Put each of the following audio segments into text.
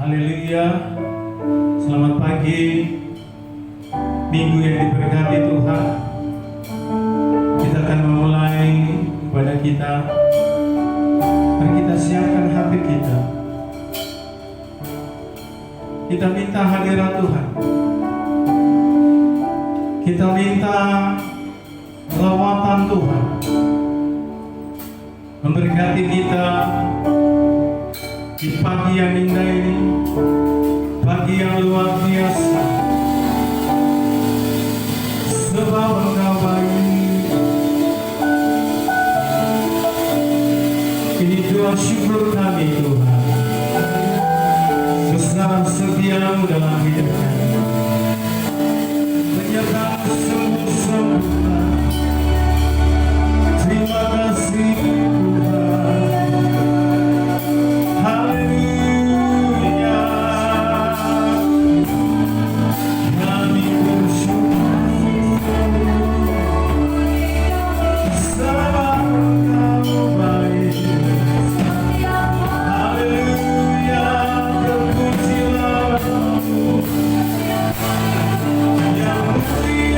Haleluya. Selamat pagi. Minggu yang diberkati Tuhan. Kita akan memulai ibadah kita. Mari kita siapkan hati kita. Kita minta hadirat Tuhan. Kita minta lawatan Tuhan memberkati kita di pagi yang indah ini, pagi yang luar biasa. Sebab Engkau baik. Ini doa syukur kami Tuhan. Besar setiamu dalam hidup kami. Menyertakan sempurna. Terima kasih Tuhan. Haleluya. Kami bersyukur. Sebab Engkau baik. Haleluya. Terpujilah yang mulia.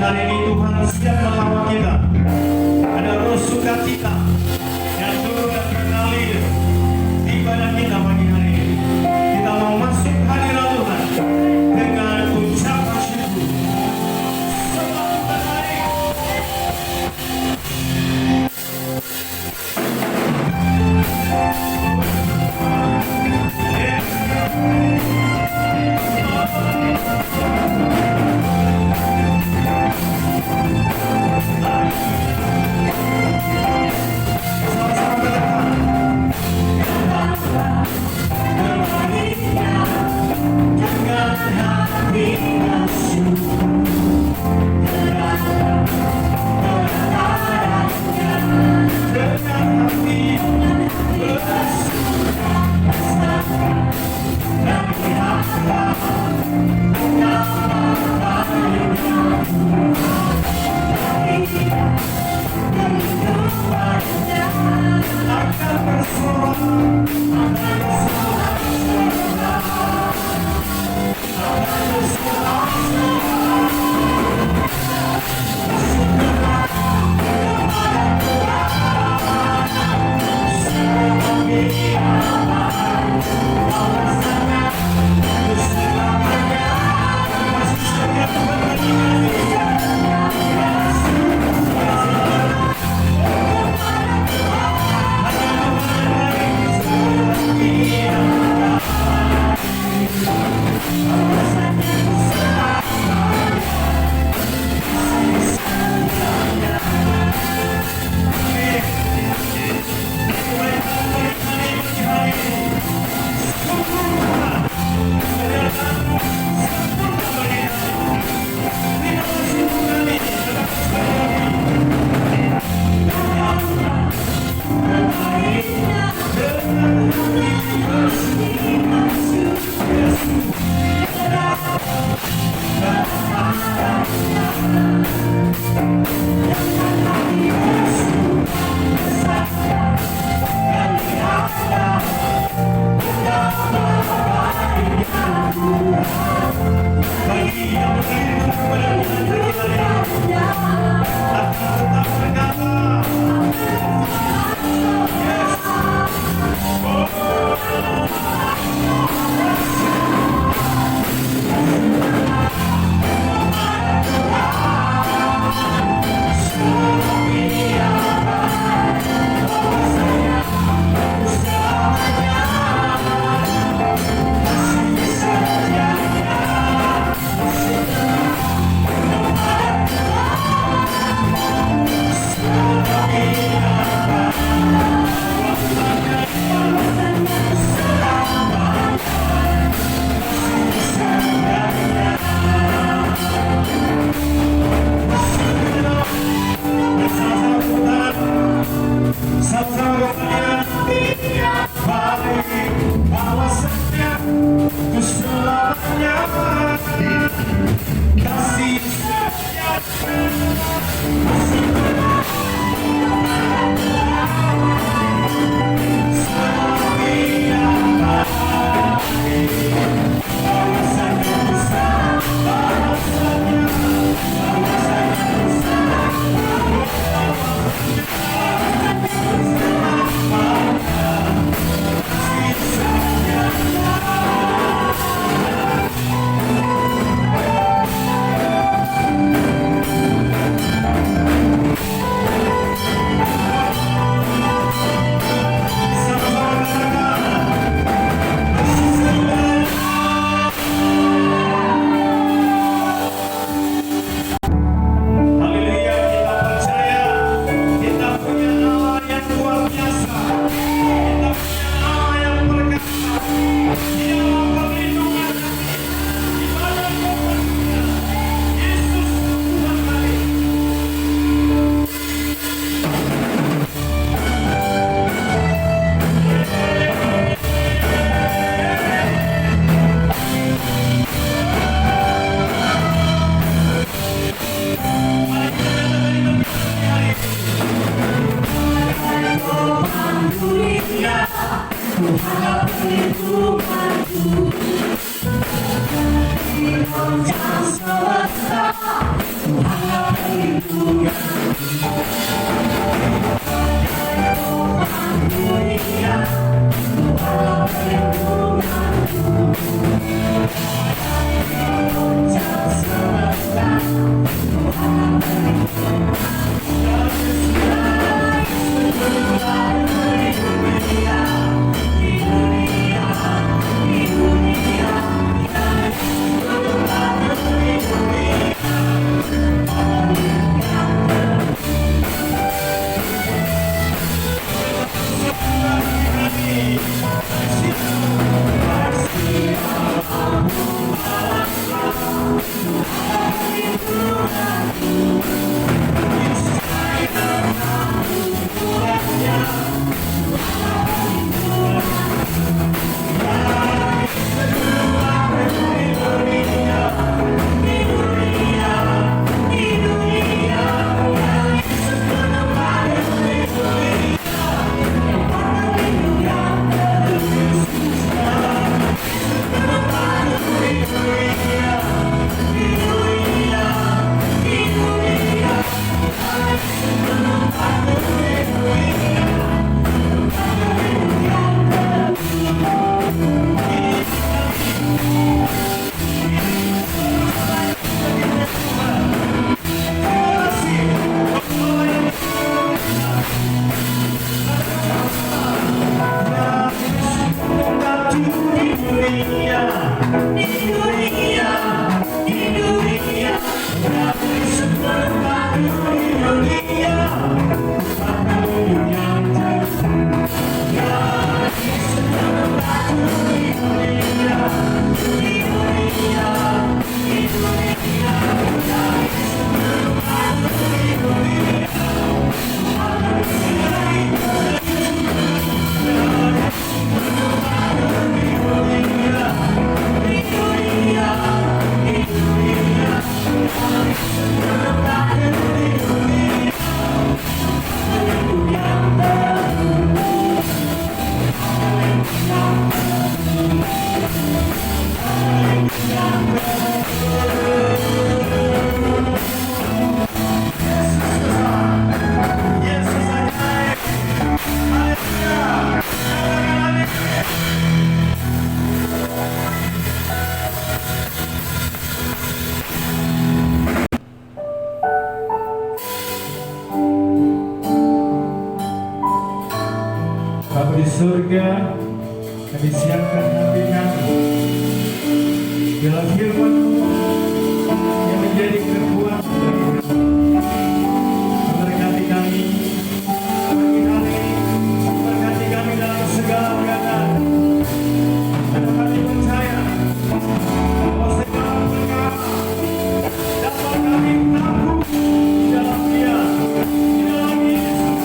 hari ini Tuhan siap menolong kita. Ada roh sukacita yang turun dan mengalir di badan kita pagi hari ini. Kita mau masuk hadirat Tuhan dengan ucapan syukur. Selamat berhari. surga, kami siapkan hati kami. Dalam firman-Mu yang menjadi kekuatan bagi kami. Memberkati kami pagi hari ini, memberkati kami dalam segala keadaan. Dan kami percaya bahwa segala perkara dapat kami tahu di dalam Dia, di dalam Yesus,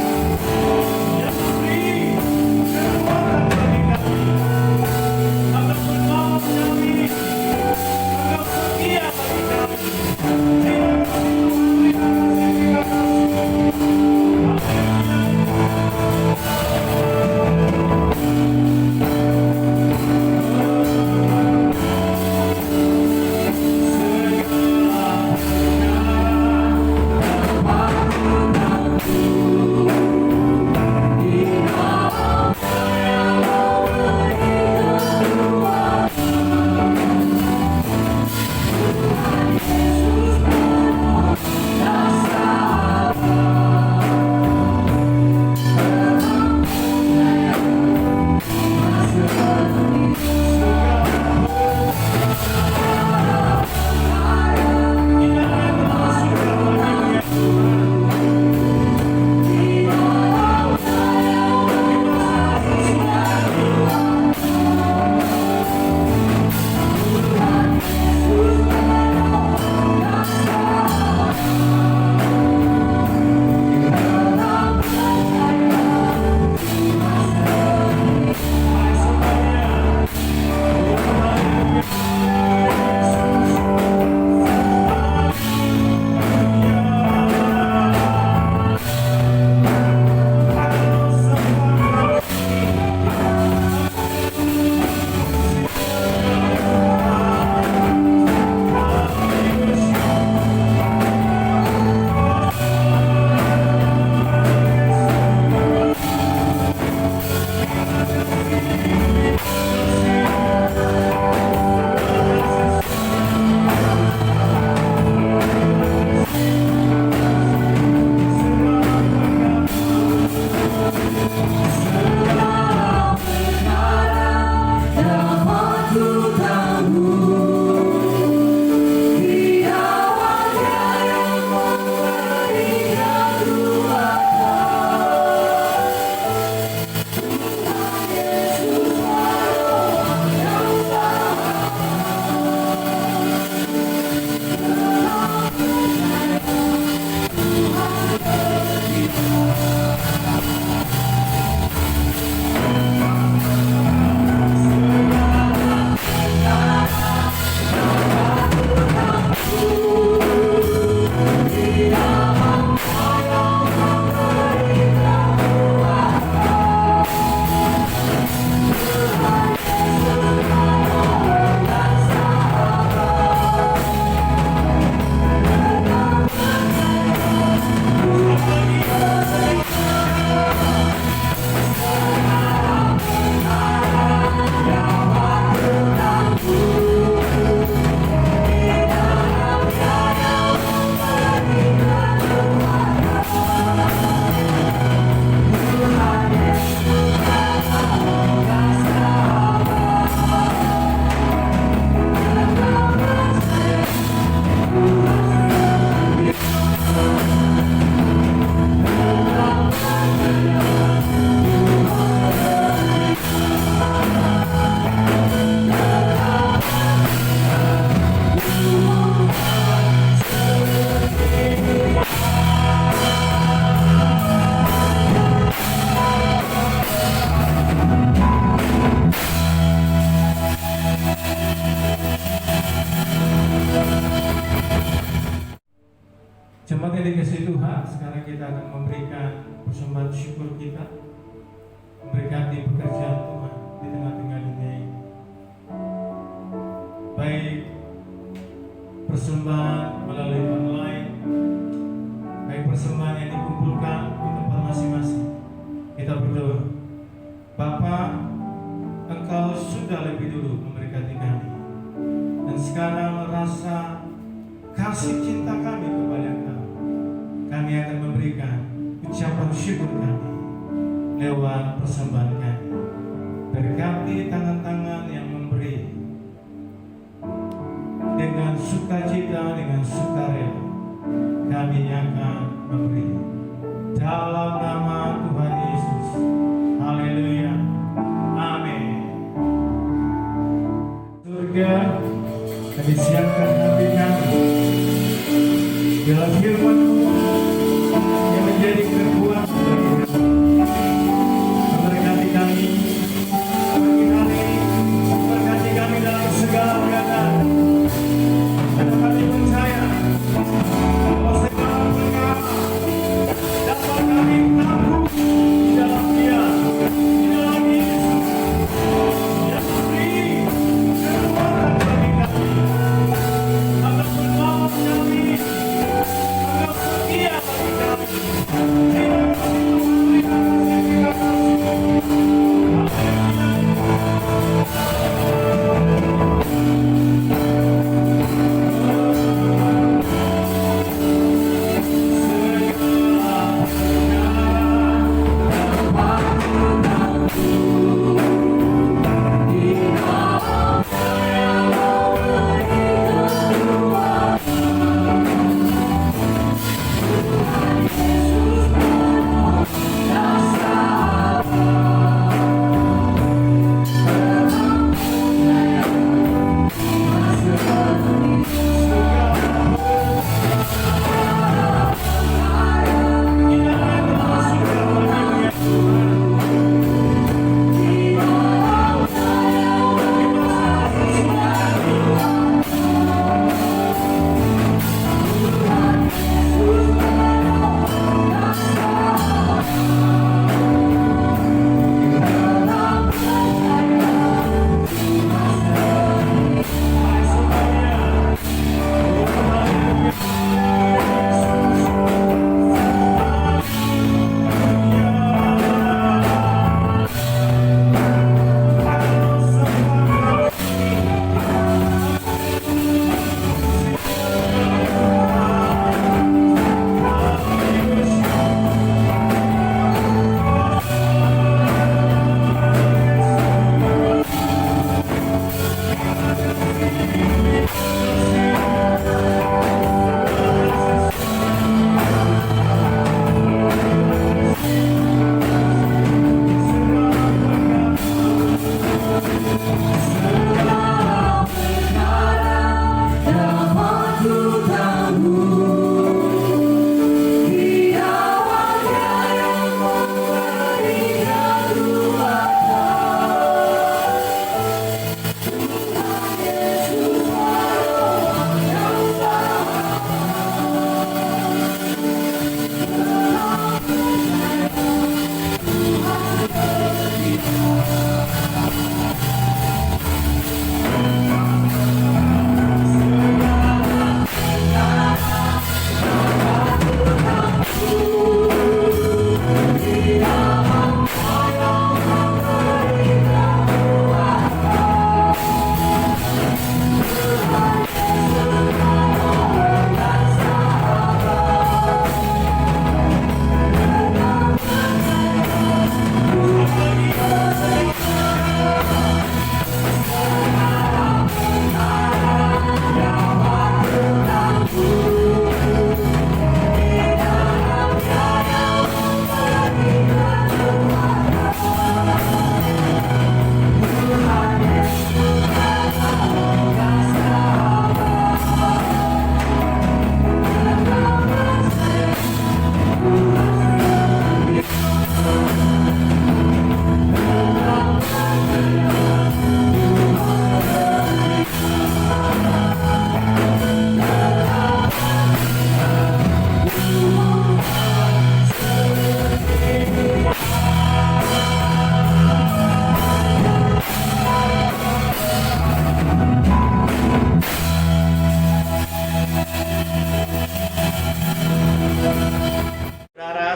yang memberi kekuatan bagi kami, akan menolong kami, akan setia bagi kami. Terima kasih Tuhan, terima kasih. Jemaat yang dikasihi Tuhan, sekarang kita akan memberikan persembahan syukur kita, memberkati pekerjaan Tuhan di tengah-tengah dunia ini. Baik persembahan melalui online, baik persembahan yang dikumpulkan di tempat masing-masing. Kita berdoa. Bapa, Engkau sudah lebih dulu memberkati kami, dan sekarang rasa kasih cinta kami kepada Engkau, kami akan memberikan ucapan syukur kami lewat persembahan kami. berkati tangan-tangan yang memberi dengan sukacita, dengan sukarela. Kami akan memberi dalam nama Tuhan Yesus. Haleluya. Amin. Surga kami siapkan hati kami dalam firman-Mu yang menjadi kekuatan bagi kami. Memberkati kami pagi hari, memberkati kami dalam segala keadaan. Dan kami percaya bahwa segala perkara dapat kami tampung di dalam Dia, di dalam Yesus. Dia memberi kekuatan bagi kami, akan menolong kami, akan setia bagi kami. Terima kasih Tuhan, terima kasih, terima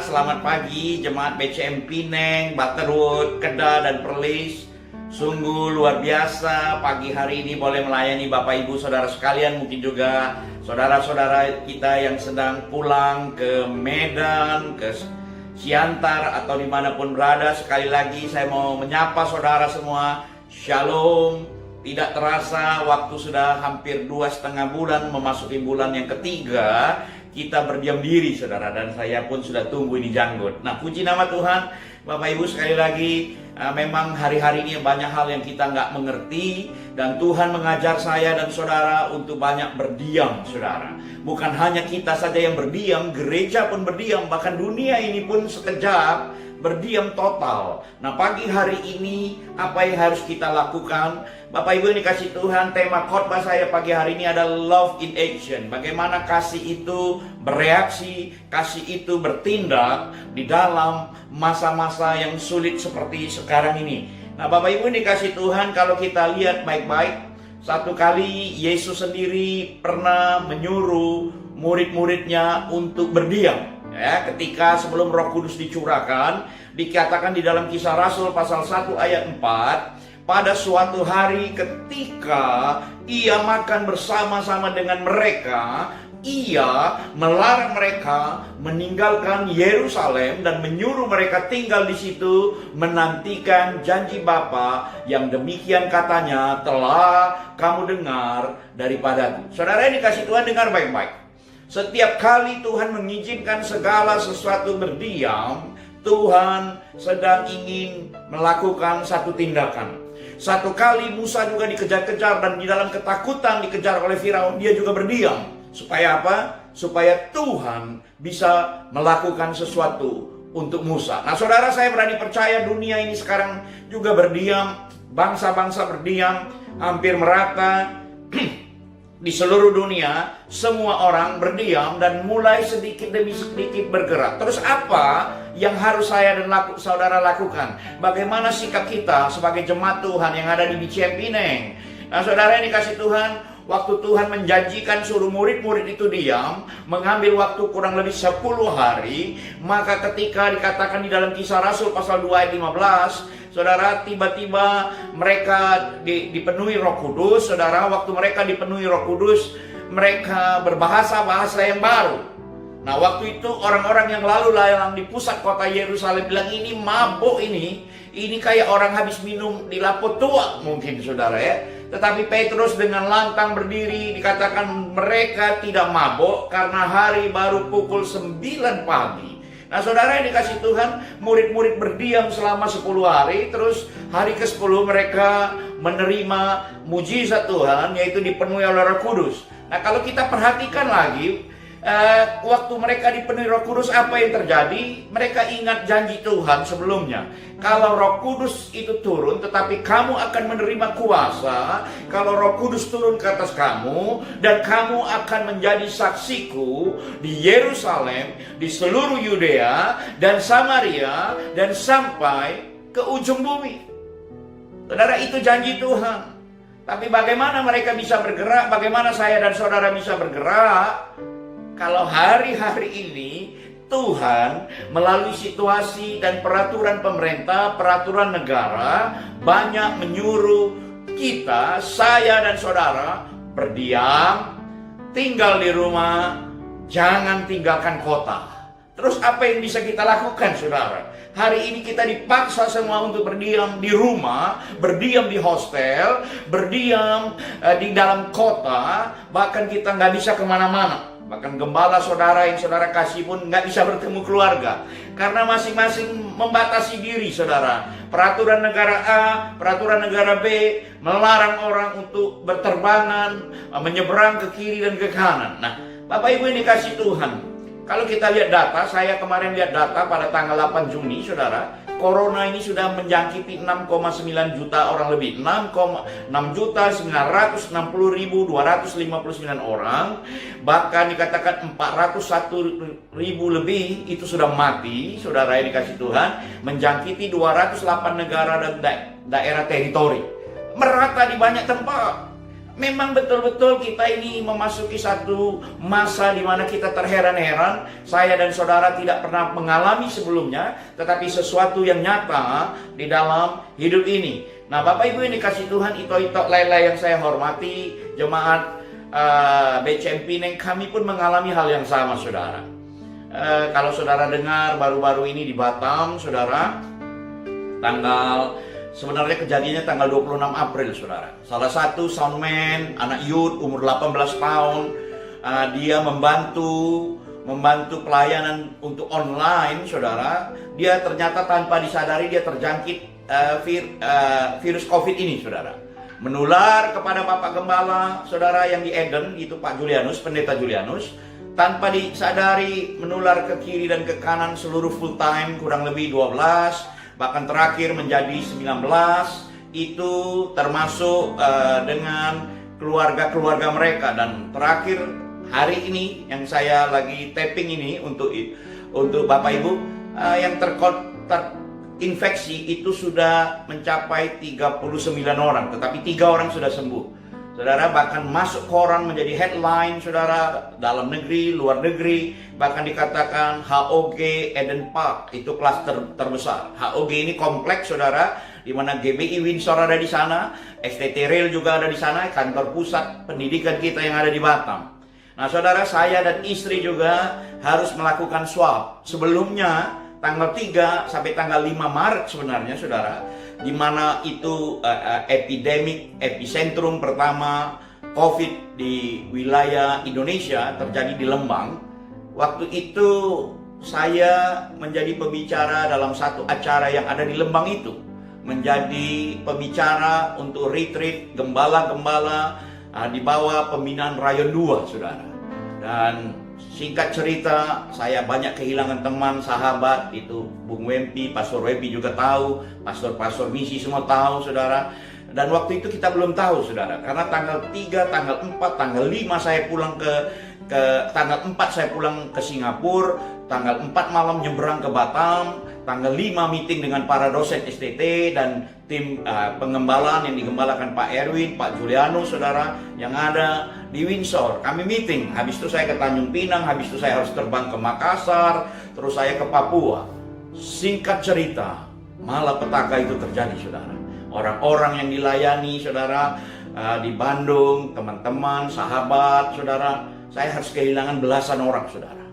Selamat pagi Jemaat BCM Pineng, Butterwood, Kedah, dan Perlis. Sungguh luar biasa pagi hari ini boleh melayani Bapak Ibu Saudara sekalian. Mungkin juga saudara-saudara kita yang sedang pulang ke Medan, ke Siantar atau dimanapun berada. Sekali lagi saya mau menyapa saudara semua. Shalom. Tidak terasa waktu sudah hampir 2,5 bulan memasuki bulan yang ketiga. Kita berdiam diri saudara, dan saya pun sudah tunggu ini janggut. Nah, puji nama Tuhan. Bapak Ibu, sekali lagi memang hari-hari ini banyak hal yang kita nggak mengerti, dan Tuhan mengajar saya dan saudara untuk banyak berdiam saudara. Bukan hanya kita saja yang berdiam, gereja pun berdiam, bahkan dunia ini pun sekejap berdiam total. Nah, pagi hari ini apa yang harus kita lakukan? Bapak Ibu ini kasih Tuhan, tema khotbah saya pagi hari ini adalah love in action. Bagaimana kasih itu bereaksi, kasih itu bertindak di dalam masa-masa yang sulit seperti sekarang ini. Nah, Bapak Ibu ini kasih Tuhan, kalau kita lihat baik-baik, satu kali Yesus sendiri pernah menyuruh murid-muridnya untuk berdiam. Ya, ketika sebelum Roh Kudus dicurahkan, dikatakan di dalam Kisah Rasul pasal 1 ayat 4, pada suatu hari ketika ia makan bersama-sama dengan mereka, ia melarang mereka meninggalkan Yerusalem dan menyuruh mereka tinggal di situ menantikan janji Bapa yang demikian katanya telah kamu dengar daripadaku. Saudara ini kasih Tuhan, dengar baik-baik. Setiap kali Tuhan mengizinkan segala sesuatu berdiam, Tuhan sedang ingin melakukan satu tindakan. Satu kali Musa juga dikejar-kejar dan di dalam ketakutan dikejar oleh Firaun, dia juga berdiam. Supaya apa? Supaya Tuhan bisa melakukan sesuatu untuk Musa. Nah, saudara, saya berani percaya dunia ini sekarang juga berdiam. Bangsa-bangsa berdiam, hampir merata. Di seluruh dunia, semua orang berdiam dan mulai sedikit demi sedikit bergerak. Terus apa yang harus saya dan saudara lakukan? Bagaimana sikap kita sebagai jemaat Tuhan yang ada di BCM Pineng? Nah, saudara ini kasih Tuhan, waktu Tuhan menjanjikan suruh murid-murid itu diam, mengambil waktu kurang lebih 10 hari, maka ketika dikatakan di dalam Kisah Rasul pasal 2 ayat 15, saudara, tiba-tiba mereka dipenuhi Roh Kudus. Saudara, waktu mereka dipenuhi Roh Kudus, mereka berbahasa-bahasa yang baru. Nah, waktu itu orang-orang yang lalu lalang di pusat kota Yerusalem bilang, ini mabuk ini kayak orang habis minum di lapo tua mungkin, saudara ya. Tetapi Petrus dengan lantang berdiri, dikatakan mereka tidak mabuk karena hari baru pukul 9 pagi. Nah, saudara yang dikasih Tuhan, murid-murid berdiam selama 10 hari, terus hari ke-10 mereka menerima mujizat Tuhan, yaitu dipenuhi oleh Roh Kudus. Nah, kalau kita perhatikan lagi, waktu mereka dipenuhi Roh Kudus, apa yang terjadi? Mereka ingat janji Tuhan sebelumnya. Kalau Roh Kudus itu turun, tetapi kamu akan menerima kuasa. Kalau Roh Kudus turun ke atas kamu, dan kamu akan menjadi saksiku di Yerusalem, di seluruh Yudea dan Samaria, dan sampai ke ujung bumi. Saudara, itu janji Tuhan. Tapi bagaimana mereka bisa bergerak? Bagaimana saya dan saudara bisa bergerak? Kalau hari-hari ini Tuhan melalui situasi dan peraturan pemerintah, peraturan negara, banyak menyuruh kita, saya dan saudara, berdiam, tinggal di rumah, jangan tinggalkan kota. Terus apa yang bisa kita lakukan, saudara? Hari ini kita dipaksa semua untuk berdiam di rumah, berdiam di hostel, berdiam di dalam kota, bahkan kita nggak bisa kemana-mana. Bahkan gembala saudara yang saudara kasih pun nggak bisa bertemu keluarga. Karena masing-masing membatasi diri, saudara. Peraturan negara A, peraturan negara B, melarang orang untuk berterbangan, menyeberang ke kiri dan ke kanan. Nah, Bapak Ibu ini kasih Tuhan. Kalau kita lihat data, saya kemarin lihat data pada tanggal 8 Juni, saudara, Corona ini sudah menjangkiti 6,9 juta orang lebih. 6.960.259 orang. Bahkan dikatakan 401.000 lebih itu sudah mati, saudara yang dikasih Tuhan. Menjangkiti 208 negara dan daerah teritori. Merata di banyak tempat. Memang betul-betul kita ini memasuki satu masa di mana kita terheran-heran. Saya dan saudara tidak pernah mengalami sebelumnya, tetapi sesuatu yang nyata di dalam hidup ini. Nah, Bapak Ibu ini kasih Tuhan, ito-ito lele yang saya hormati, jemaat BCM Pineng, kami pun mengalami hal yang sama, saudara. Kalau saudara dengar baru-baru ini di Batam, saudara, sebenarnya kejadiannya tanggal 26 April, saudara. Salah satu soundman, anak youth umur 18 tahun, dia membantu pelayanan untuk online, saudara. Dia ternyata tanpa disadari dia terjangkit virus COVID ini, saudara. Menular kepada Bapak Gembala, saudara, yang di Eden, itu Pak Julianus, Pendeta Julianus. Tanpa disadari menular ke kiri dan ke kanan seluruh full time, kurang lebih 12, bahkan terakhir menjadi 19. Itu termasuk dengan keluarga-keluhga mereka. Dan terakhir hari ini yang saya lagi tapping ini untuk Bapak Ibu, yang terinfeksi itu sudah mencapai 39 orang, tetapi 3 orang sudah sembuh. Saudara, bahkan masuk koran menjadi headline, saudara, dalam negeri, luar negeri. Bahkan dikatakan HOG Eden Park itu klaster terbesar. HOG ini kompleks, saudara, di mana GBI Windsor ada di sana, STT Rail juga ada di sana, kantor pusat pendidikan kita yang ada di Batam. Nah, saudara, saya dan istri juga harus melakukan swab. Sebelumnya, tanggal 3 sampai tanggal 5 Maret sebenarnya, saudara, di mana itu epicentrum pertama COVID di wilayah Indonesia terjadi di Lembang. Waktu itu saya menjadi pembicara dalam satu acara yang ada di Lembang itu. Menjadi pembicara untuk retreat gembala-gembala di bawah pembinaan Rayon 2, saudara. Dan singkat cerita, saya banyak kehilangan teman, sahabat, itu Bung Wempi, Pastor Wempi juga tahu, pastor-pastor misi semua tahu, saudara. Dan waktu itu kita belum tahu, saudara, karena tanggal 3, tanggal 4, tanggal 5 saya pulang tanggal 4 saya pulang ke Singapura, tanggal 4 malam nyebrang ke Batam, tanggal 5 meeting dengan para dosen STT dan tim pengembalaan yang digembalakan Pak Erwin, Pak Julianus, saudara, yang ada di Windsor. Kami meeting, habis itu saya ke Tanjung Pinang, habis itu saya harus terbang ke Makassar, terus saya ke Papua. Singkat cerita, malapetaka itu terjadi, saudara. Orang-orang yang dilayani, saudara, di Bandung, teman-teman, sahabat, saudara, saya harus kehilangan belasan orang, saudara.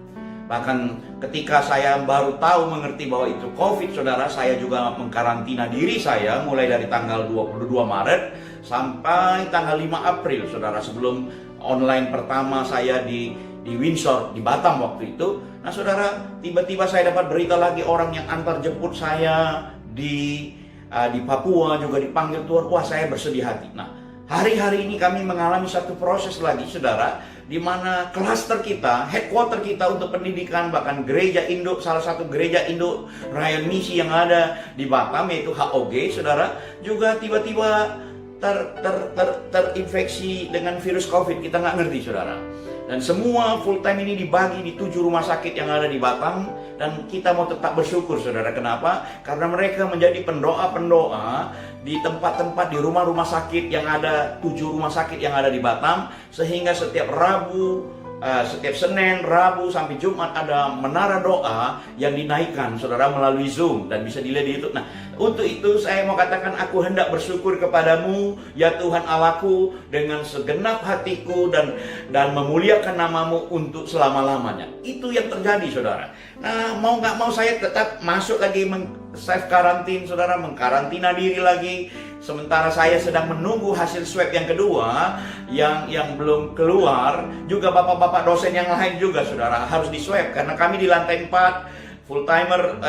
Bahkan ketika saya baru tahu mengerti bahwa itu COVID, saudara, saya juga mengkarantina diri saya mulai dari tanggal 22 Maret sampai tanggal 5 April, saudara, sebelum online pertama saya di Windsor, di Batam waktu itu. Nah, saudara, tiba-tiba saya dapat berita lagi orang yang antar jemput saya di Papua juga dipanggil Tuhan. Wah, saya bersedih hati. Nah, hari-hari ini kami mengalami satu proses lagi, saudara, di mana klaster kita, headquarter kita untuk pendidikan, bahkan gereja induk, salah satu gereja induk Rayon Misi yang ada di Batam, yaitu HOG, saudara, juga tiba-tiba terinfeksi dengan virus COVID. Kita nggak ngerti, saudara. Dan semua full time ini dibagi di 7 rumah sakit yang ada di Batam. Dan kita mau tetap bersyukur, saudara. Kenapa? Karena mereka menjadi pendoa-pendoa di tempat-tempat, di rumah-rumah sakit yang ada, 7 rumah sakit yang ada di Batam. Sehingga setiap setiap Senin, Rabu, sampai Jumat ada menara doa yang dinaikkan, saudara, melalui Zoom. Dan bisa dilihat di YouTube. Nah, untuk itu saya mau katakan, aku hendak bersyukur kepadamu, ya Tuhan Allahku, dengan segenap hatiku dan memuliakan namamu untuk selama-lamanya. Itu yang terjadi, saudara. Nah, mau nggak mau saya tetap masuk lagi self karantin, saudara, mengkarantina diri lagi. Sementara saya sedang menunggu hasil swab yang kedua yang belum keluar. Juga bapak-bapak dosen yang lain juga, saudara, harus di swab karena kami di lantai 4, full timer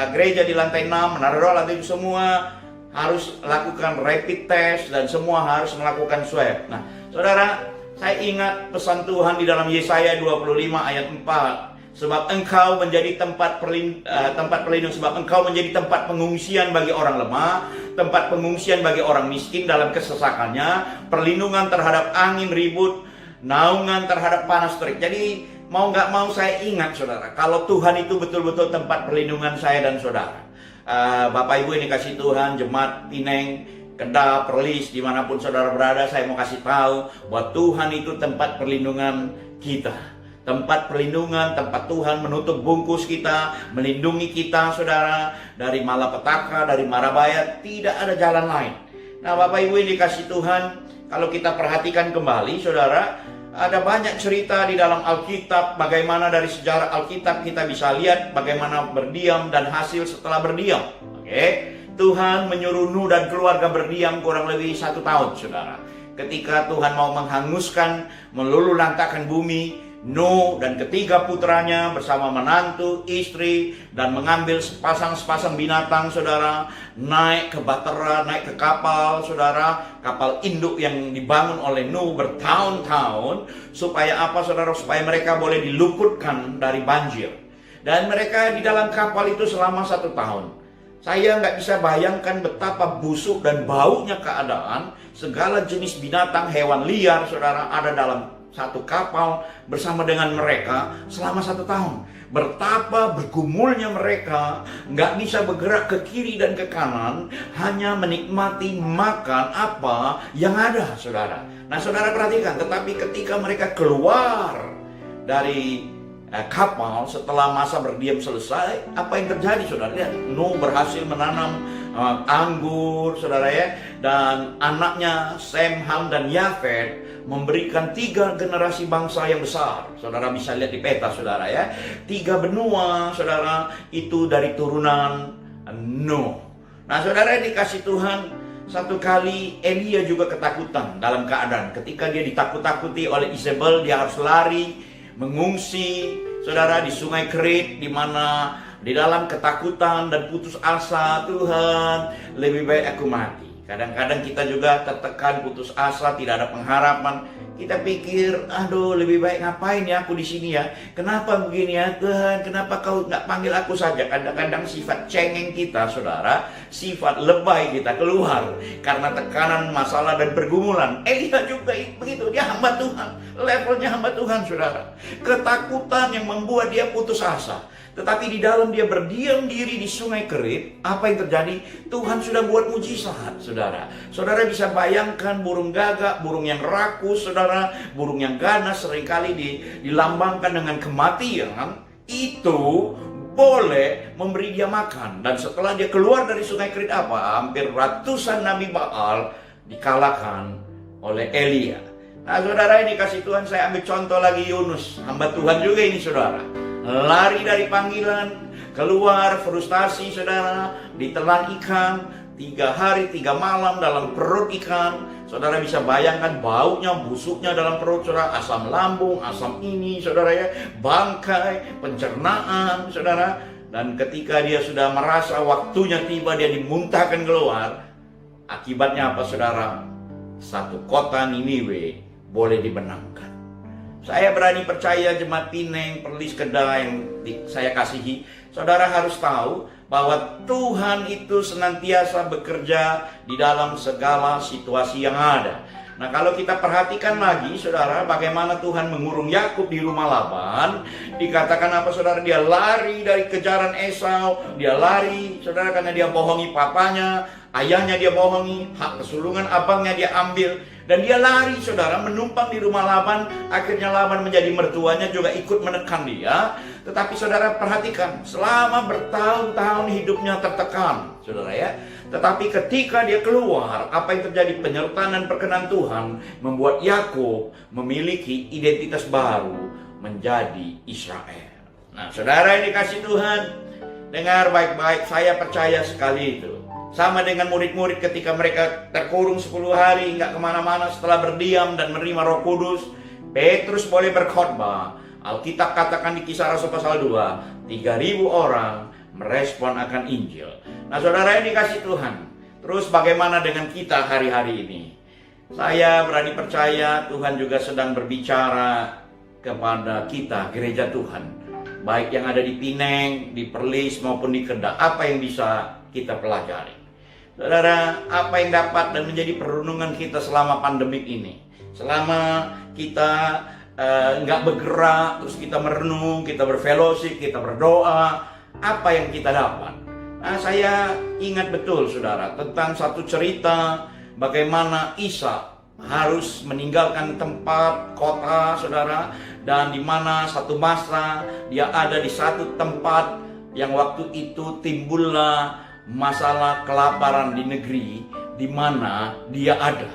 gereja di lantai 6, menara doa lantai semua harus lakukan rapid test dan semua harus melakukan swab. Nah, saudara, saya ingat pesan Tuhan di dalam Yesaya 25 ayat 4. Sebab engkau menjadi tempat pelindung, sebab engkau menjadi tempat pengungsian bagi orang lemah, tempat pengungsian bagi orang miskin dalam kesesakannya, perlindungan terhadap angin ribut, naungan terhadap panas terik. Jadi mau nggak mau saya ingat, saudara, kalau Tuhan itu betul-betul tempat perlindungan saya dan saudara. Bapak Ibu ini kasih Tuhan, jemaat Pineng, Kedah, Perlis, dimanapun saudara berada, saya mau kasih tahu bahwa Tuhan itu tempat perlindungan kita. Tempat perlindungan, tempat Tuhan menutup bungkus kita, melindungi kita, saudara, dari malapetaka, dari marabaya. Tidak ada jalan lain. Nah, Bapak Ibu yang dikasih Tuhan, kalau kita perhatikan kembali, saudara, Ada banyak cerita di dalam Alkitab, bagaimana dari sejarah Alkitab kita bisa lihat bagaimana berdiam dan hasil setelah berdiam. Oke, Tuhan menyuruh Nuh dan keluarga berdiam kurang lebih 1 tahun, saudara. Ketika Tuhan mau menghanguskan, meluluhlantahkan bumi, Nuh dan ketiga putranya bersama menantu, istri, dan mengambil sepasang binatang, saudara, naik ke bahtera, naik ke kapal, saudara, kapal induk yang dibangun oleh Nuh bertahun-tahun, supaya apa, saudara? Supaya mereka boleh diluputkan dari banjir. Dan mereka di dalam kapal itu selama 1 tahun. Saya nggak bisa bayangkan betapa busuk dan baunya keadaan. Segala jenis binatang, hewan liar, saudara, ada dalam satu kapal bersama dengan mereka selama 1 tahun. Betapa bergumulnya mereka, nggak bisa bergerak ke kiri dan ke kanan, hanya menikmati makan apa yang ada, saudara. Nah, saudara perhatikan, tetapi ketika mereka keluar dari kapal setelah masa berdiam selesai, apa yang terjadi, saudara? Lihat, Nuh berhasil menanam anggur, saudara ya, dan anaknya Sem, Ham, dan Yafet memberikan 3 generasi bangsa yang besar. Saudara bisa lihat di peta, saudara ya. 3 benua, saudara, itu dari turunan Nuh. Nah, saudara, dikasih Tuhan, satu kali Elia juga ketakutan dalam keadaan. Ketika dia ditakut-takuti oleh Isabel, dia harus lari, mengungsi, saudara, di Sungai Kerit, di mana di dalam ketakutan dan putus asa, Tuhan, lebih baik aku mati. Kadang-kadang kita juga tertekan, putus asa, tidak ada pengharapan. Kita pikir, aduh, lebih baik ngapain ya aku di sini ya? Kenapa begini ya Tuhan? Kenapa kau nggak panggil aku saja? Kadang-kadang sifat cengeng kita, saudara, sifat lebay kita keluar karena tekanan, masalah, dan pergumulan. Elia juga begitu, dia hamba Tuhan, levelnya hamba Tuhan, saudara. Ketakutan yang membuat dia putus asa. Tetapi di dalam dia berdiam diri di Sungai Kerit, apa yang terjadi? Tuhan sudah buat mujizat, saudara. Saudara bisa bayangkan burung gagak, burung yang rakus, saudara, burung yang ganas seringkali dilambangkan dengan kematian, itu boleh memberi dia makan. Dan setelah dia keluar dari Sungai Kerit, apa? Hampir ratusan Nabi Baal dikalahkan oleh Elia. Nah, saudara, ini kasih Tuhan, saya ambil contoh lagi Yunus, hamba Tuhan juga ini, saudara. Lari dari panggilan, keluar frustasi, saudara, ditelan ikan 3 hari 3 malam dalam perut ikan. Saudara bisa bayangkan baunya, busuknya dalam perut, saudara, asam lambung, asam ini, saudara ya, bangkai, pencernaan, saudara. Dan ketika dia sudah merasa waktunya tiba, dia dimuntahkan keluar. Akibatnya apa, saudara? Satu kota Niniwe boleh dibenamkan. Saya berani percaya jemaat Pineng, Perlis, Kedah yang saya kasihi, saudara harus tahu bahwa Tuhan itu senantiasa bekerja di dalam segala situasi yang ada. Nah, kalau kita perhatikan lagi, saudara, bagaimana Tuhan mengurung Yakub di rumah Laban. Dikatakan apa, saudara? Dia lari dari kejaran Esau. Dia lari, saudara, karena dia bohongi papanya, ayahnya dia bohongi, hak kesulungan abangnya dia ambil. Dan dia lari, saudara, menumpang di rumah Laban. Akhirnya Laban menjadi mertuanya juga ikut menekan dia. Tetapi saudara perhatikan, selama bertahun-tahun hidupnya tertekan, saudara ya. Tetapi ketika dia keluar, apa yang terjadi? Penyertaan dan perkenan Tuhan membuat Yakub memiliki identitas baru menjadi Israel. Nah, saudara yang dikasih Tuhan, dengar baik-baik, saya percaya sekali itu. Sama dengan murid-murid ketika mereka terkurung 10 hari, nggak kemana-mana setelah berdiam dan menerima Roh Kudus, Petrus boleh berkhotbah. Alkitab katakan di Kisah Rasul pasal 2, 3.000 orang merespon akan Injil. Nah, saudara yang dikasih Tuhan, terus bagaimana dengan kita hari-hari ini? Saya berani percaya Tuhan juga sedang berbicara kepada kita, gereja Tuhan, baik yang ada di Pineng, di Perlis maupun di Kedah. Apa yang bisa kita pelajari? Saudara, apa yang dapat dan menjadi perenungan kita selama pandemik ini? Selama kita nggak bergerak, terus kita merenung, kita berfellowship, kita berdoa, apa yang kita dapat? Nah, saya ingat betul, saudara, tentang satu cerita bagaimana Ishak harus meninggalkan tempat kota, saudara, dan di mana satu masa dia ada di satu tempat yang waktu itu timbullah masalah kelaparan di negeri di mana dia ada.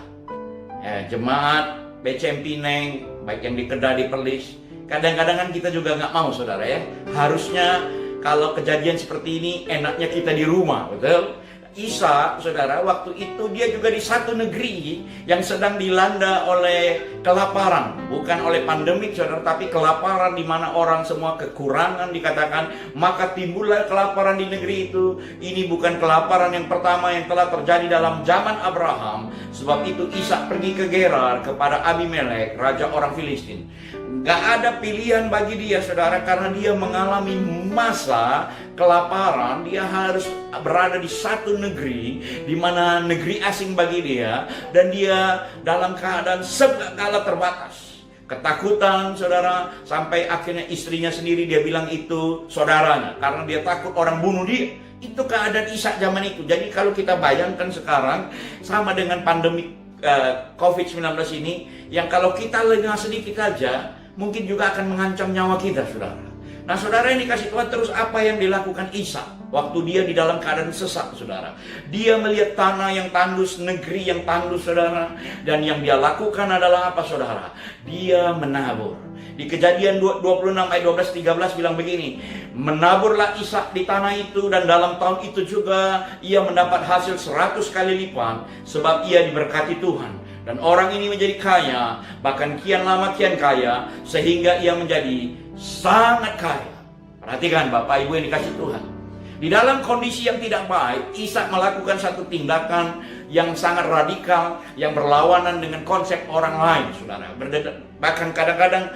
Jemaat BCM Pineng, baik yang di Kedah, di Perlis. Kadang-kadang kan kita juga nggak mau, saudara ya. Harusnya kalau kejadian seperti ini enaknya kita di rumah, betul? Isa, saudara, waktu itu dia juga di satu negeri yang sedang dilanda oleh kelaparan. Bukan oleh pandemik, saudara, tapi kelaparan di mana orang semua kekurangan dikatakan. Maka timbullah kelaparan di negeri itu. Ini bukan kelaparan yang pertama yang telah terjadi dalam zaman Abraham. Sebab itu Isa pergi ke Gerar kepada Abimelek, raja orang Filistin. Gak ada pilihan bagi dia, saudara, karena dia mengalami masa kelaparan. Dia harus berada di satu negeri, di mana negeri asing bagi dia, dan dia dalam keadaan segala terbatas. Ketakutan, saudara, sampai akhirnya istrinya sendiri dia bilang itu saudaranya, karena dia takut orang bunuh dia. Itu keadaan Isa zaman itu. Jadi kalau kita bayangkan sekarang, sama dengan pandemi COVID-19 ini, yang kalau kita lengah sedikit aja, mungkin juga akan mengancam nyawa kita, saudara. Nah, saudara, ini kasih Tuhan terus apa yang dilakukan Isa waktu dia di dalam keadaan sesak, saudara. Dia melihat tanah yang tandus, negeri yang tandus, saudara. Dan yang dia lakukan adalah apa, saudara? Dia menabur. Di Kejadian 26 ayat 12-13 bilang begini, menaburlah Ishak di tanah itu, dan dalam tahun itu juga ia mendapat hasil 100 kali lipat, sebab ia diberkati Tuhan. Dan orang ini menjadi kaya, bahkan kian lama kian kaya, sehingga ia menjadi sangat kaya. Perhatikan Bapak Ibu yang dikasih Tuhan. Di dalam kondisi yang tidak baik, Ishak melakukan satu tindakan yang sangat radikal, yang berlawanan dengan konsep orang lain, saudara. Bahkan kadang-kadang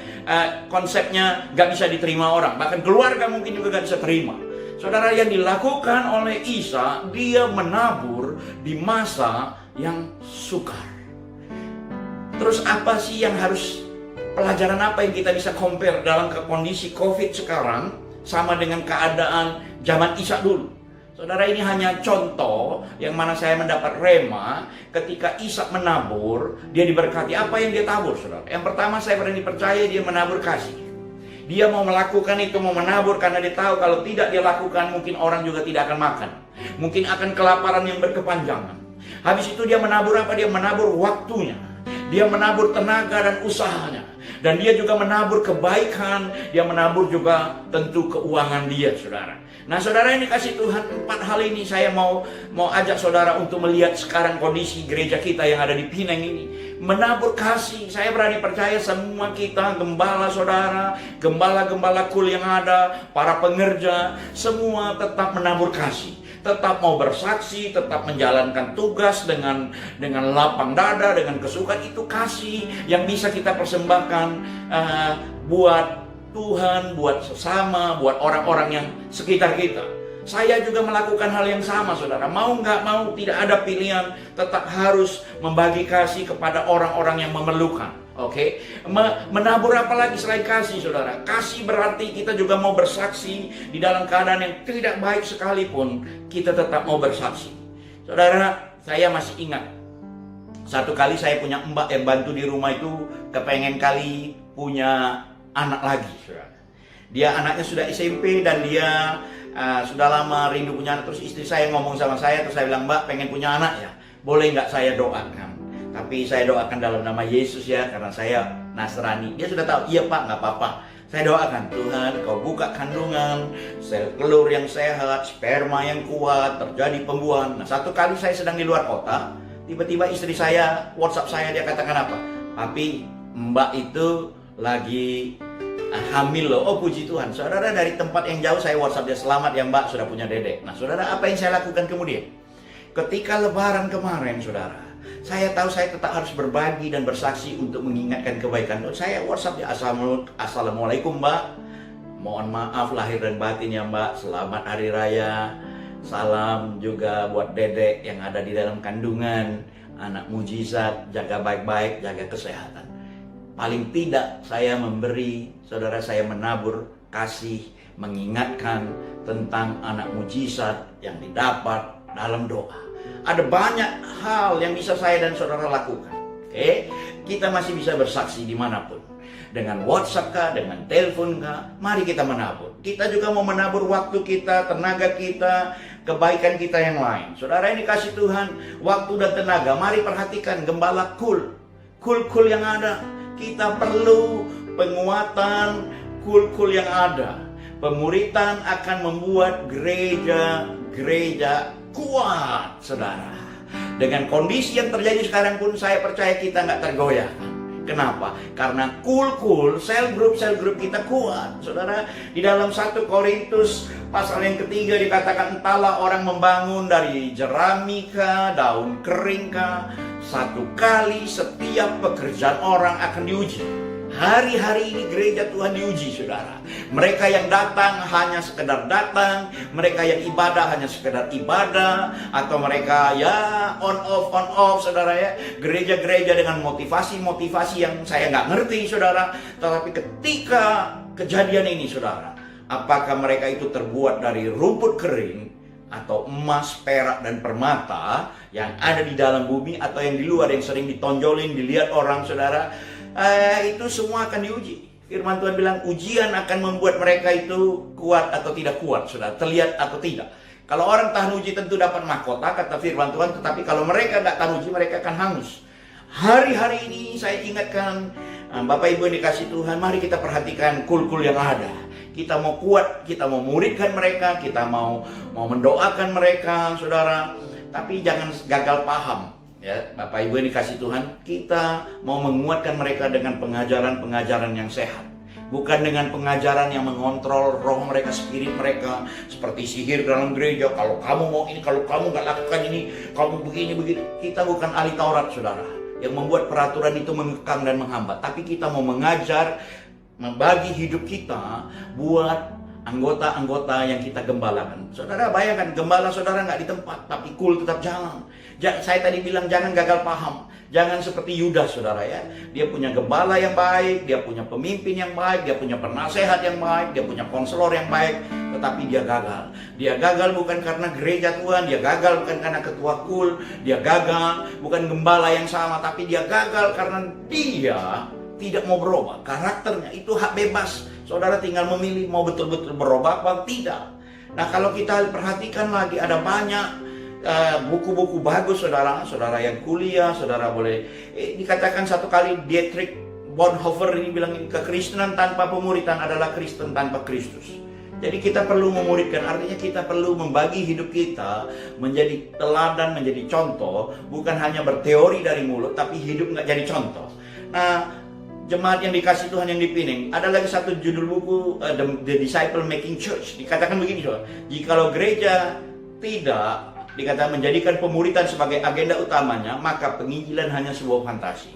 konsepnya gak bisa diterima orang, bahkan keluarga mungkin juga gak bisa terima. Saudara, yang dilakukan oleh Ishak, dia menabur di masa yang sukar. Terus apa sih yang harus, pelajaran apa yang kita bisa compare dalam kondisi COVID sekarang sama dengan keadaan zaman Ishak dulu? Saudara, ini hanya contoh yang mana saya mendapat rema ketika Ishak menabur, dia diberkati. Apa yang dia tabur, saudara? Yang pertama, saya berani percaya dia menabur kasih. Dia mau melakukan itu, mau menabur karena dia tahu kalau tidak dia lakukan mungkin orang juga tidak akan makan. Mungkin akan kelaparan yang berkepanjangan. Habis itu dia menabur apa? Dia menabur waktunya. Dia menabur tenaga dan usahanya. Dan dia juga menabur kebaikan. Dia menabur juga tentu keuangan dia, saudara. Nah, saudara, ini kasih Tuhan 4 hal ini saya mau ajak saudara untuk melihat sekarang kondisi gereja kita yang ada di Pineng ini. Menabur kasih. Saya berani percaya semua kita, gembala saudara, gembala-gembala kul yang ada, para pengerja, semua tetap menabur kasih. Tetap mau bersaksi, tetap menjalankan tugas dengan lapang dada, dengan kesukaan. Itu kasih yang bisa kita persembahkan buat Tuhan, buat sesama, buat orang-orang yang sekitar kita. Saya juga melakukan hal yang sama, saudara. Mau nggak mau, tidak ada pilihan, tetap harus membagi kasih kepada orang-orang yang memerlukan. Oke, menabur apa lagi selain kasih, saudara? Kasih berarti kita juga mau bersaksi di dalam keadaan yang tidak baik sekalipun, kita tetap mau bersaksi. Saudara, saya masih ingat satu kali saya punya mbak yang bantu di rumah itu kepengen kali punya anak lagi, saudara. Dia anaknya sudah SMP dan dia sudah lama rindu punya anak. Terus istri saya ngomong sama saya, terus saya bilang, Mbak, pengen punya anak ya? Boleh nggak saya doakan? Tapi saya doakan dalam nama Yesus ya, karena saya Nasrani. Dia sudah tahu, iya Pak, nggak apa-apa. Saya doakan, Tuhan, Kau buka kandungan, sel telur yang sehat, sperma yang kuat, terjadi pembuahan. Nah, satu kali saya sedang di luar kota, tiba-tiba istri saya, WhatsApp saya, dia katakan apa? Papi, Mbak itu lagi hamil loh. Oh, puji Tuhan. Saudara, dari tempat yang jauh saya WhatsApp dia, selamat ya Mbak, sudah punya dedek. Nah, saudara, apa yang saya lakukan kemudian? Ketika lebaran kemarin, saudara, saya tahu saya tetap harus berbagi dan bersaksi untuk mengingatkan kebaikan. Saya WhatsApp dia, Assalamualaikum Mbak, mohon maaf lahir dan batin ya Mbak, selamat hari raya. Salam juga buat dedek yang ada di dalam kandungan, anak mujizat, jaga baik-baik, jaga kesehatan. Paling tidak saya memberi, saudara, saya menabur kasih, mengingatkan tentang anak mujizat yang didapat dalam doa. Ada banyak hal yang bisa saya dan saudara lakukan. Oke, kita masih bisa bersaksi dimanapun. Dengan WhatsApp kah, dengan telepon kah, mari kita menabur. Kita juga mau menabur waktu kita, tenaga kita, kebaikan kita yang lain. Saudara, ini kasih Tuhan waktu dan tenaga. Mari perhatikan gembala kul. kul-kul yang ada. Kita perlu penguatan kul-kul yang ada. Pemuritan akan membuat gereja kuat, saudara. Dengan kondisi yang terjadi sekarang pun saya percaya kita nggak tergoyahkan. Kenapa? Karena kul-kul, sel grup kita kuat. Saudara, di dalam 1 Korintus pasal yang ketiga dikatakan, entahlah orang membangun dari jerami kah, daun kering kah, satu kali setiap pekerjaan orang akan diuji. Hari-hari ini gereja Tuhan diuji, saudara. Mereka yang datang hanya sekedar datang, mereka yang ibadah hanya sekedar ibadah, atau mereka ya on off, saudara ya. Gereja-gereja dengan motivasi yang saya nggak ngerti, saudara. Tetapi ketika kejadian ini, saudara, apakah mereka itu terbuat dari rumput kering, atau emas, perak, dan permata yang ada di dalam bumi, atau yang di luar yang sering ditonjolin, dilihat orang, saudara, itu semua akan diuji. Firman Tuhan bilang ujian akan membuat mereka itu kuat atau tidak kuat, saudara, terlihat atau tidak. Kalau orang tahan uji tentu dapat mahkota, kata firman Tuhan. Tetapi kalau mereka tidak tahan uji, mereka akan hangus. Hari-hari ini saya ingatkan Bapak Ibu yang dikasih Tuhan, mari kita perhatikan kul-kul yang ada. Kita mau kuat, kita mau muridkan mereka, kita mau mendoakan mereka, saudara. Tapi jangan gagal paham. Ya, Bapak Ibu yang dikasih Tuhan, kita mau menguatkan mereka dengan pengajaran-pengajaran yang sehat. Bukan dengan pengajaran yang mengontrol roh mereka, spirit mereka. Seperti sihir dalam gereja, kalau kamu mau ini, kalau kamu gak lakukan ini, kamu begini. Kita bukan ahli Taurat, saudara, yang membuat peraturan itu mengekang dan menghambat. Tapi kita mau mengajar, membagi hidup kita buat anggota-anggota yang kita gembalakan. Saudara bayangkan, gembala saudara nggak di tempat, tapi kul tetap jalan. Saya tadi bilang jangan gagal paham. Jangan seperti Yudas, saudara ya. Dia punya gembala yang baik, dia punya pemimpin yang baik, dia punya penasehat yang baik, dia punya konselor yang baik, tetapi dia gagal. Dia gagal bukan karena gereja Tuhan, dia gagal bukan karena ketua kul, dia gagal bukan gembala yang sama, tapi dia gagal karena dia tidak mau berubah. Karakternya itu hak bebas. Saudara tinggal memilih mau betul-betul berubah apa tidak. Nah, kalau kita perhatikan lagi, ada banyak buku-buku bagus, saudara yang kuliah, saudara boleh dikatakan satu kali Dietrich Bonhoeffer ini bilang, kekristenan tanpa pemuritan adalah Kristen tanpa Kristus. Jadi kita perlu memuridkan, artinya kita perlu membagi hidup kita menjadi teladan, menjadi contoh, bukan hanya berteori dari mulut, tapi hidup nggak jadi contoh. Nah, jemaat yang dikasih Tuhan yang di Pineng, ada lagi satu judul buku, The Disciple Making Church. Dikatakan begini, saudara, jikalau gereja tidak dikatakan menjadikan pemuritan sebagai agenda utamanya, maka penginjilan hanya sebuah fantasi.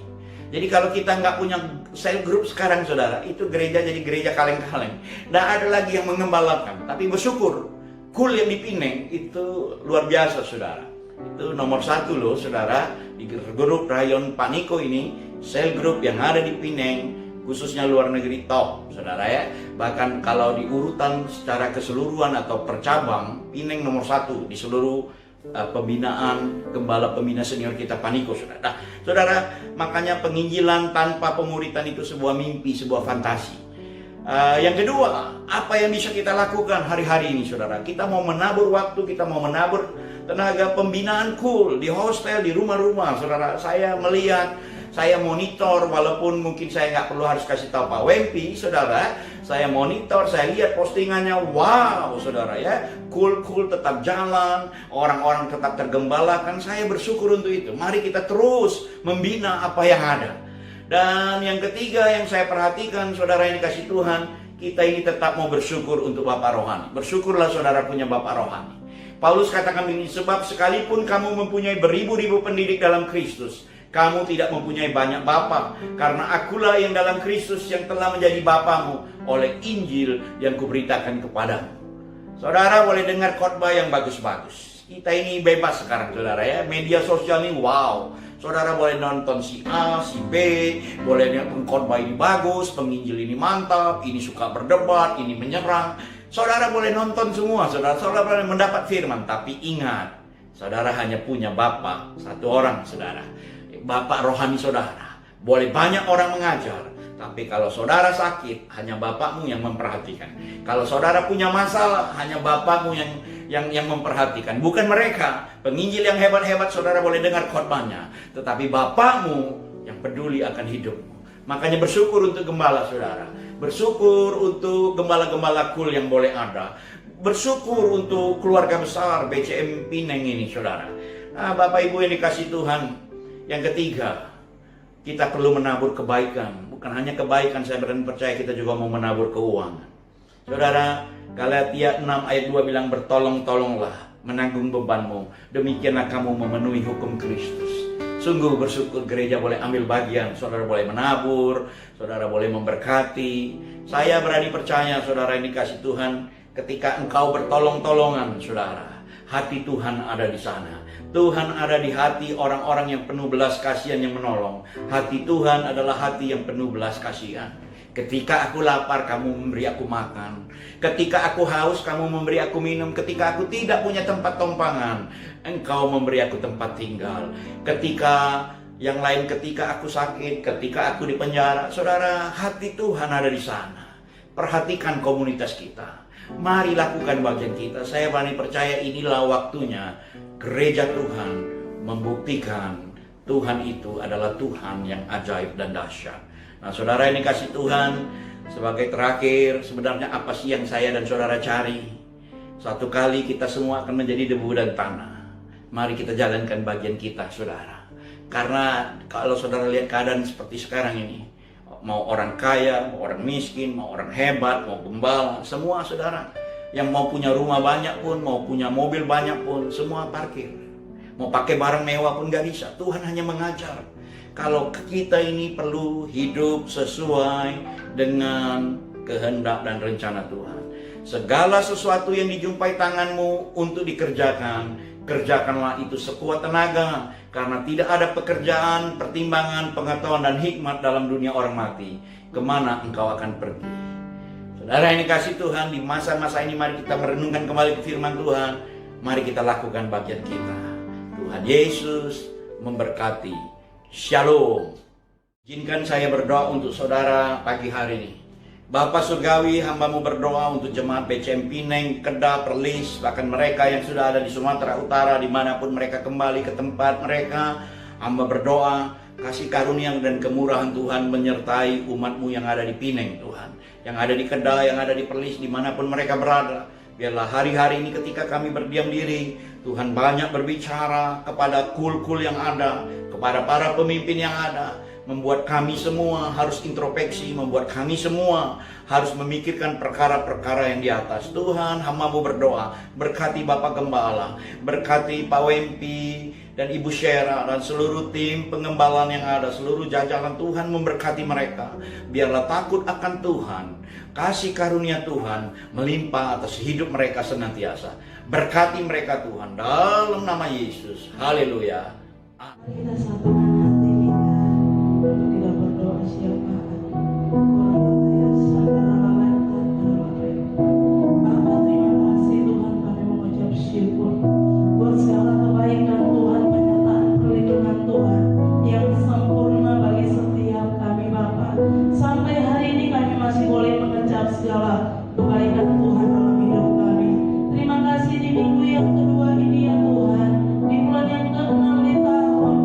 Jadi kalau kita nggak punya cell group sekarang, saudara, itu gereja jadi gereja kaleng-kaleng. Nggak ada lagi yang mengembalakan. Tapi bersyukur, kul yang di Pineng itu luar biasa, saudara. Itu nomor 1 loh, saudara, di grup Rayon Paniko ini. Sel group yang ada di Pineng, khususnya luar negeri, top, saudara ya. Bahkan kalau di urutan secara keseluruhan atau percabang, Pineng nomor 1 di seluruh pembinaan gembala pembina senior kita Paniko, saudara. Nah, saudara, makanya penginjilan tanpa pemuritan itu sebuah mimpi, sebuah fantasi. Yang kedua, apa yang bisa kita lakukan hari-hari ini, saudara? Kita mau menabur waktu, kita mau menabur tenaga pembinaan kul di hostel, di rumah-rumah, saudara. Saya melihat, saya monitor, walaupun mungkin saya nggak perlu harus kasih tahu Pak Wempi, saudara. Saya monitor, saya lihat postingannya, wow, saudara ya, kul-kul tetap jalan, orang-orang tetap tergembalakan. Saya bersyukur untuk itu. Mari kita terus membina apa yang ada. Dan yang ketiga yang saya perhatikan, saudara yang dikasih Tuhan, kita ini tetap mau bersyukur untuk Bapak Rohani. Bersyukurlah saudara punya Bapak Rohani. Paulus katakan begini, sebab sekalipun kamu mempunyai beribu-ribu pendidik dalam Kristus, kamu tidak mempunyai banyak bapa, karena akulah yang dalam Kristus yang telah menjadi bapamu oleh Injil yang kuberitakan kepadamu. Saudara boleh dengar khotbah yang bagus-bagus. Kita ini bebas sekarang, saudara ya. Media sosial ini wow. Saudara boleh nonton si A, si B, boleh lihat khotbah ini bagus, penginjil ini mantap, ini suka berdebat, ini menyerang. Saudara boleh nonton semua, saudara boleh mendapat firman. Tapi ingat, saudara hanya punya Bapa satu orang, saudara. Bapak rohani saudara. Boleh banyak orang mengajar, tapi kalau saudara sakit, hanya bapakmu yang memperhatikan. Kalau saudara punya masalah, hanya bapakmu yang memperhatikan. Bukan mereka. Penginjil yang hebat-hebat saudara boleh dengar khotbahnya, tetapi bapakmu yang peduli akan hidupmu. Makanya bersyukur untuk gembala saudara, bersyukur untuk gembala-gembala kul yang boleh ada, bersyukur untuk keluarga besar BCM Pineng ini saudara. Nah, Bapak Ibu yang dikasih Tuhan, yang ketiga, kita perlu menabur kebaikan. Bukan hanya kebaikan, saya berani percaya kita juga mau menabur keuangan. Saudara, Galatia 6 ayat 2 bilang, bertolong-tolonglah menanggung bebanmu, demikianlah kamu memenuhi hukum Kristus. Sungguh bersyukur gereja boleh ambil bagian, saudara boleh menabur, saudara boleh memberkati. Saya berani percaya saudara yang dikasih Tuhan, ketika engkau bertolong-tolongan saudara, hati Tuhan ada di sana. Tuhan ada di hati orang-orang yang penuh belas kasihan yang menolong. Hati Tuhan adalah hati yang penuh belas kasihan. Ketika aku lapar, kamu memberi aku makan. Ketika aku haus, kamu memberi aku minum. Ketika aku tidak punya tempat tompangan, engkau memberi aku tempat tinggal. Ketika yang lain, ketika aku sakit, ketika aku di penjara, saudara, hati Tuhan ada di sana. Perhatikan komunitas kita. Mari lakukan bagian kita. Saya berani percaya inilah waktunya gereja Tuhan membuktikan Tuhan itu adalah Tuhan yang ajaib dan dahsyat. Nah, saudara yang dikasih Tuhan, sebagai terakhir, sebenarnya apa sih yang saya dan saudara cari? Satu kali kita semua akan menjadi debu dan tanah. Mari kita jalankan bagian kita, saudara. Karena kalau saudara lihat keadaan seperti sekarang ini, mau orang kaya, mau orang miskin, mau orang hebat, mau gembala, semua saudara. Yang mau punya rumah banyak pun, mau punya mobil banyak pun, semua parkir. Mau pakai barang mewah pun gak bisa. Tuhan hanya mengajar. Kalau kita ini perlu hidup sesuai dengan kehendak dan rencana Tuhan. Segala sesuatu yang dijumpai tanganmu untuk dikerjakan, kerjakanlah itu sekuat tenaga. Karena tidak ada pekerjaan, pertimbangan, pengetahuan, dan hikmat dalam dunia orang mati. Kemana engkau akan pergi? Saudara yang dikasih Tuhan, di masa-masa ini mari kita merenungkan kembali ke firman Tuhan. Mari kita lakukan bagian kita. Tuhan Yesus memberkati. Shalom. Izinkan saya berdoa untuk saudara pagi hari ini. Bapa Surgawi, hamba-Mu berdoa untuk jemaat BCM Pineng, Kedah, Perlis, bahkan mereka yang sudah ada di Sumatera Utara, dimanapun mereka kembali ke tempat mereka. Hamba berdoa, kasih karunia dan kemurahan Tuhan menyertai umat-Mu yang ada di Pineng, Tuhan. Yang ada di Kedah, yang ada di Perlis, dimanapun mereka berada. Biarlah hari-hari ini ketika kami berdiam diri, Tuhan banyak berbicara kepada kul-kul yang ada, kepada para pemimpin yang ada, membuat kami semua harus introspeksi, membuat kami semua harus memikirkan perkara-perkara yang di atas. Tuhan, hamba-Mu berdoa, berkati Bapak Gembala, berkati Pak Wempi dan Ibu Syera dan seluruh tim pengembalaan yang ada, seluruh jajaran. Tuhan memberkati mereka. Biarlah takut akan Tuhan, kasih karunia Tuhan melimpah atas hidup mereka senantiasa. Berkati mereka Tuhan, dalam nama Yesus. Haleluya. Kita satukan hati kita untuk kita berdoa siapa Bapa, terima kasih Tuhan, kami mengucap syukur buat segala kebaikan Tuhan, penyertaan perlindungan Tuhan yang sempurna bagi setiap kami Bapa. Sampai hari ini kami masih boleh mengecap segala kebaikan Tuhan dalam hidup kami. Terima kasih di minggu yang kedua ini ya Tuhan, di bulan yang ke-6 di tahun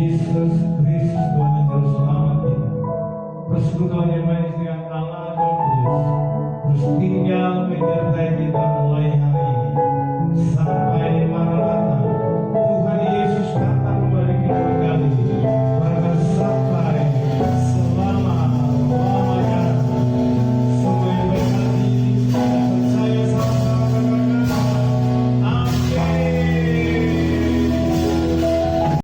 Yesus Kristus Tuhan dan Juru Selamat kita, persekutuan yang manis dengan Allah Roh Kudus, terus tinggal menyertai kita mulai hari